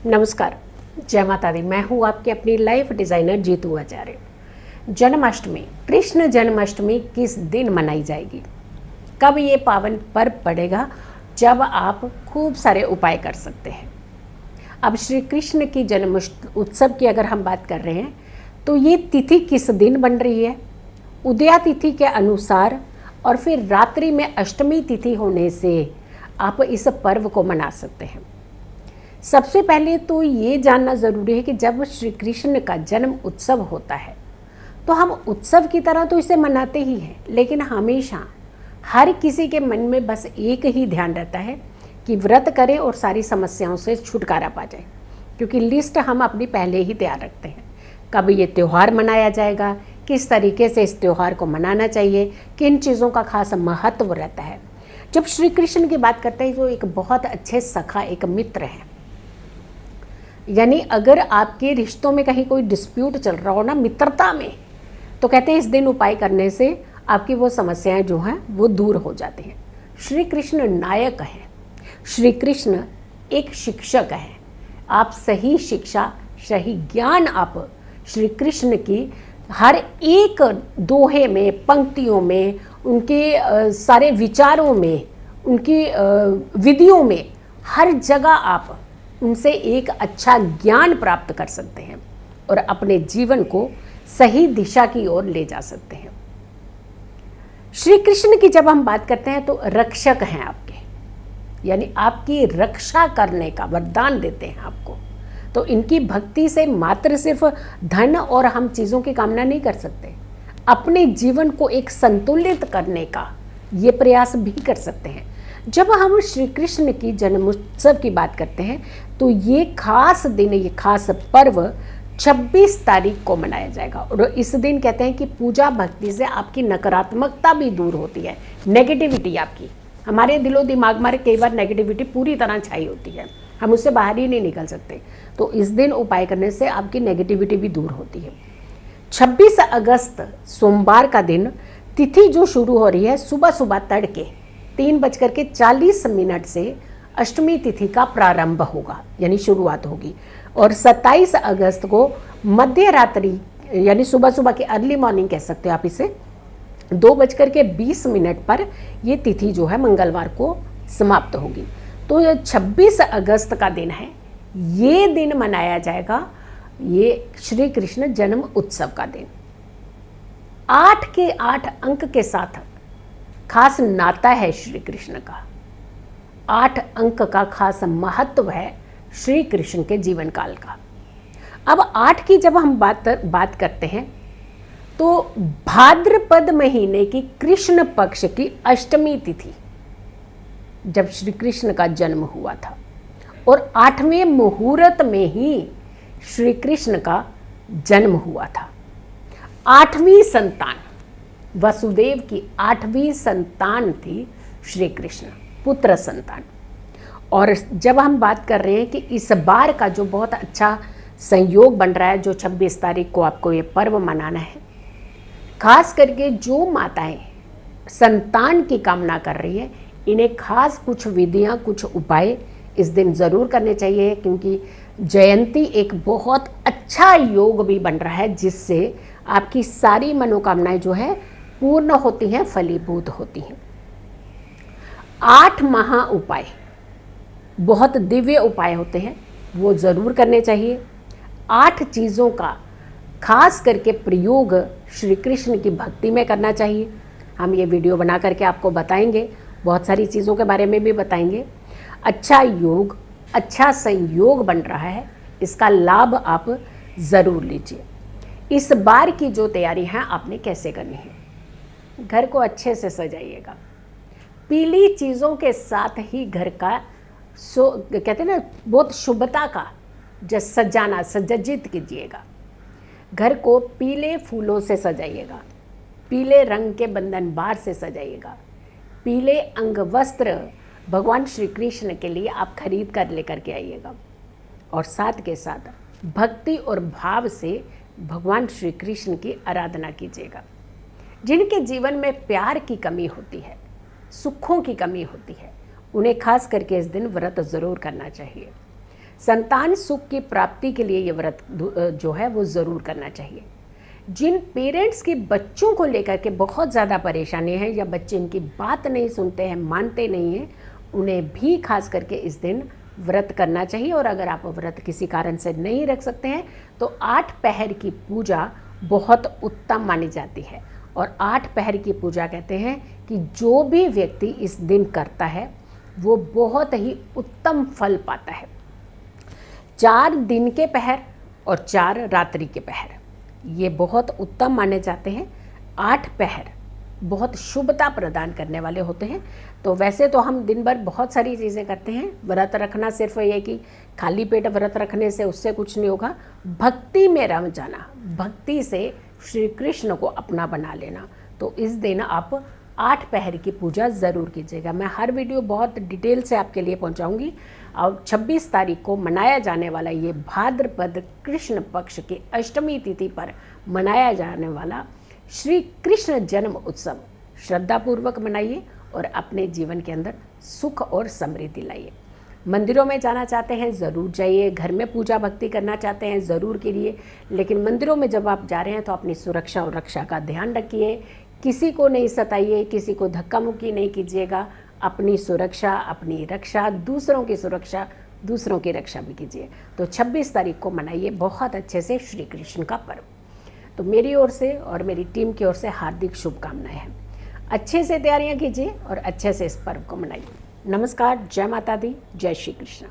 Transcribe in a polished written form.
नमस्कार, जय माता दी। मैं हूँ आपकी अपनी लाइफ डिज़ाइनर जीतू आचार्य। जन्माष्टमी, कृष्ण जन्माष्टमी किस दिन मनाई जाएगी, कब ये पावन पर्व पड़ेगा, जब आप खूब सारे उपाय कर सकते हैं। अब श्री कृष्ण की जन्म उत्सव की अगर हम बात कर रहे हैं तो ये तिथि किस दिन बन रही है, उदया तिथि के अनुसार, और फिर रात्रि में अष्टमी तिथि होने से आप इस पर्व को मना सकते हैं। सबसे पहले तो ये जानना ज़रूरी है कि जब श्री कृष्ण का जन्म उत्सव होता है तो हम उत्सव की तरह तो इसे मनाते ही हैं, लेकिन हमेशा हर किसी के मन में बस एक ही ध्यान रहता है कि व्रत करें और सारी समस्याओं से छुटकारा पा जाए, क्योंकि लिस्ट हम अपनी पहले ही तैयार रखते हैं। कब ये त्यौहार मनाया जाएगा, किस तरीके से इस त्यौहार को मनाना चाहिए, किन चीज़ों का खास महत्व रहता है। जब श्री कृष्ण की बात करते हैं तो एक बहुत अच्छे सखा, एक मित्र हैं। यानी अगर आपके रिश्तों में कहीं कोई डिस्प्यूट चल रहा हो ना, मित्रता में, तो कहते हैं इस दिन उपाय करने से आपकी वो समस्याएं जो हैं वो दूर हो जाती हैं। श्री कृष्ण नायक हैं, श्री कृष्ण एक शिक्षक हैं। आप सही शिक्षा, सही ज्ञान आप श्री कृष्ण की हर एक दोहे में, पंक्तियों में, उनके सारे विचारों में, उनकी विधियों में, हर जगह आप उनसे एक अच्छा ज्ञान प्राप्त कर सकते हैं और अपने जीवन को सही दिशा की ओर ले जा सकते हैं। श्री कृष्ण की जब हम बात करते हैं तो रक्षक हैं आपके, यानी आपकी रक्षा करने का वरदान देते हैं आपको। तो इनकी भक्ति से मात्र सिर्फ धन और हम चीज़ों की कामना नहीं कर सकते, अपने जीवन को एक संतुलित करने का ये प्रयास भी कर सकते हैं। जब हम श्री कृष्ण की जन्मोत्सव की बात करते हैं तो ये खास दिन, ये खास पर्व 26 तारीख को मनाया जाएगा। और इस दिन कहते हैं कि पूजा भक्ति से आपकी नकारात्मकता भी दूर होती है, नेगेटिविटी आपकी, हमारे दिलो दिमाग में कई बार नेगेटिविटी पूरी तरह छाई होती है, हम उससे बाहर ही नहीं निकल सकते। तो इस दिन उपाय करने से आपकी नेगेटिविटी भी दूर होती है। 26 अगस्त सोमवार का दिन, तिथि जो शुरू हो रही है सुबह सुबह तड़के 3:40 से अष्टमी तिथि का प्रारंभ होगा, यानी शुरुआत होगी। और 27 अगस्त को मध्य रात्रि, यानी सुबह सुबह की अर्ली मॉर्निंग कह सकते हो आप इसे, 2:20 पर ये तिथि जो है मंगलवार को समाप्त होगी। तो ये 26 अगस्त का दिन है, ये दिन मनाया जाएगा, ये श्री कृष्ण जन्म उत्सव का दिन। 8 के 8 अंक के साथ खास नाता है श्री कृष्ण का, 8 अंक का खास महत्व है श्री कृष्ण के जीवन काल का। अब 8 की जब हम बात करते हैं तो भाद्रपद महीने की कृष्ण पक्ष की अष्टमी तिथि जब श्री कृष्ण का जन्म हुआ था, और 8वें मुहूर्त में ही श्री कृष्ण का जन्म हुआ था। 8वीं संतान, वसुदेव की 8वीं संतान थी श्री कृष्ण, पुत्र संतान। और जब हम बात कर रहे हैं कि इस बार का जो बहुत अच्छा संयोग बन रहा है, जो 26 तारीख को आपको ये पर्व मनाना है, खास करके जो माताएं संतान की कामना कर रही है, इन्हें खास कुछ विधियां, कुछ उपाय इस दिन ज़रूर करने चाहिए, क्योंकि जयंती एक बहुत अच्छा योग भी बन रहा है, जिससे आपकी सारी मनोकामनाएं जो है पूर्ण होती हैं, फलीभूत होती हैं। 8 महा उपाय, बहुत दिव्य उपाय होते हैं, वो ज़रूर करने चाहिए। 8 चीज़ों का खास करके प्रयोग श्री कृष्ण की भक्ति में करना चाहिए। हम ये वीडियो बना करके आपको बताएंगे, बहुत सारी चीज़ों के बारे में भी बताएंगे। अच्छा योग, अच्छा संयोग बन रहा है, इसका लाभ आप ज़रूर लीजिए। इस बार की जो तैयारी है आपने कैसे करनी है, घर को अच्छे से सजाइएगा। पीली चीज़ों के साथ ही घर का कहते हैं ना, बहुत शुभता का सजाना, सज्जित कीजिएगा। घर को पीले फूलों से सजाइएगा, पीले रंग के बंधन बार से सजाइएगा। पीले अंग वस्त्र भगवान श्री कृष्ण के लिए आप खरीद कर लेकर के आइएगा, और साथ के साथ भक्ति और भाव से भगवान श्री कृष्ण की आराधना कीजिएगा। जिनके जीवन में प्यार की कमी होती है, सुखों की कमी होती है, उन्हें खास करके इस दिन व्रत ज़रूर करना चाहिए। संतान सुख की प्राप्ति के लिए ये व्रत जो है वो ज़रूर करना चाहिए। जिन पेरेंट्स के बच्चों को लेकर के बहुत ज़्यादा परेशानी है या बच्चे इनकी बात नहीं सुनते हैं, मानते नहीं हैं, उन्हें भी खास करके इस दिन व्रत करना चाहिए। और अगर आप व्रत किसी कारण से नहीं रख सकते हैं तो 8 पहर की पूजा बहुत उत्तम मानी जाती है। और 8 पहर की पूजा कहते हैं कि जो भी व्यक्ति इस दिन करता है वो बहुत ही उत्तम फल पाता है। 4 दिन के पहर और 4 रात्रि के पहर ये बहुत उत्तम माने जाते हैं। 8 पहर बहुत शुभता प्रदान करने वाले होते हैं। तो वैसे तो हम दिन भर बहुत सारी चीज़ें करते हैं, व्रत रखना सिर्फ ये कि खाली पेट व्रत रखने से उससे कुछ नहीं होगा। भक्ति में रम जाना, भक्ति से श्री कृष्ण को अपना बना लेना। तो इस दिन आप 8 पहर की पूजा ज़रूर कीजिएगा। मैं हर वीडियो बहुत डिटेल से आपके लिए पहुंचाऊंगी। और 26 तारीख को मनाया जाने वाला ये भाद्रपद कृष्ण पक्ष के अष्टमी तिथि पर मनाया जाने वाला श्री कृष्ण जन्म उत्सव श्रद्धापूर्वक मनाइए और अपने जीवन के अंदर सुख और समृद्धि लाइए। मंदिरों में जाना चाहते हैं ज़रूर जाइए, घर में पूजा भक्ति करना चाहते हैं ज़रूर करिए, लेकिन मंदिरों में जब आप जा रहे हैं तो अपनी सुरक्षा और रक्षा का ध्यान रखिए। किसी को नहीं सताइए, किसी को धक्का मुक्की नहीं कीजिएगा। अपनी सुरक्षा, अपनी रक्षा, दूसरों की सुरक्षा, दूसरों की रक्षा भी कीजिए। तो 26 तारीख को मनाइए बहुत अच्छे से श्री कृष्ण का पर्व। तो मेरी ओर से और मेरी टीम की ओर से हार्दिक शुभकामनाएं हैं। अच्छे से तैयारियां कीजिए और अच्छे से इस पर्व को मनाइए। नमस्कार, जय माता दी, जय श्री कृष्ण।